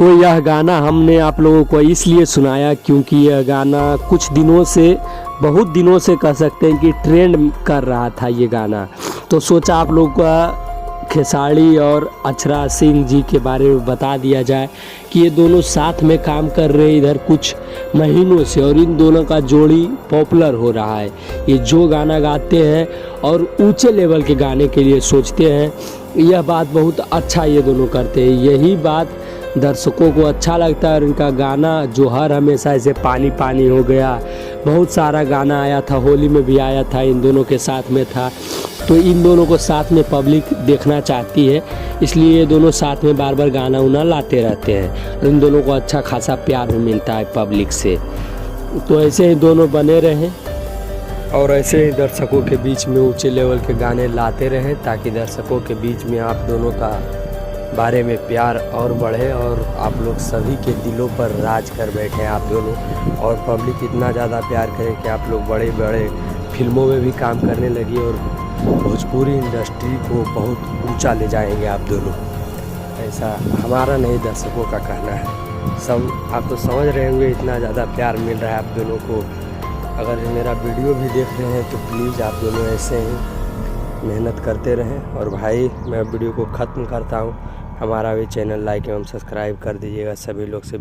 तो यह गाना हमने आप लोगों को इसलिए सुनाया क्योंकि यह गाना कुछ दिनों से, बहुत दिनों से कह सकते हैं कि ट्रेंड कर रहा था ये गाना। तो सोचा आप लोगों का खेसारी और अक्षरा सिंह जी के बारे में बता दिया जाए कि ये दोनों साथ में काम कर रहे हैं इधर कुछ महीनों से, और इन दोनों का जोड़ी पॉपुलर हो रहा है। ये जो गाना गाते हैं और ऊंचे लेवल के गाने के लिए सोचते हैं, यह बात बहुत अच्छा ये दोनों करते हैं। यही बात दर्शकों को अच्छा लगता है। और इनका गाना जो हर हमेशा ऐसे पानी पानी हो गया, बहुत सारा गाना आया था, होली में भी आया था, इन दोनों के साथ में था। तो इन दोनों को साथ में पब्लिक देखना चाहती है, इसलिए ये दोनों साथ में बार बार गाना उना लाते रहते हैं। और इन दोनों को अच्छा खासा प्यार भी मिलता है पब्लिक से। तो ऐसे ही दोनों बने रहें और ऐसे ही दर्शकों के बीच में ऊंचे लेवल के गाने लाते रहें, ताकि दर्शकों के बीच में आप दोनों का बारे में प्यार और बढ़े और आप लोग सभी के दिलों पर राज कर बैठे आप दोनों। और पब्लिक इतना ज़्यादा प्यार करे कि आप लोग बड़े बड़े फिल्मों में भी काम करने लगी और भोजपुरी इंडस्ट्री को बहुत ऊंचा ले जाएंगे आप दोनों। ऐसा हमारा नहीं, दर्शकों का कहना है। सब आप तो समझ रहे होंगे, इतना ज़्यादा प्यार मिल रहा है आप दोनों को। अगर मेरा वीडियो भी देख रहे हैं तो प्लीज़ आप दोनों ऐसे ही मेहनत करते रहें। और भाई मैं वीडियो को ख़त्म करता हूँ। हमारा भी चैनल लाइक एवं सब्सक्राइब कर दीजिएगा सभी लोग से।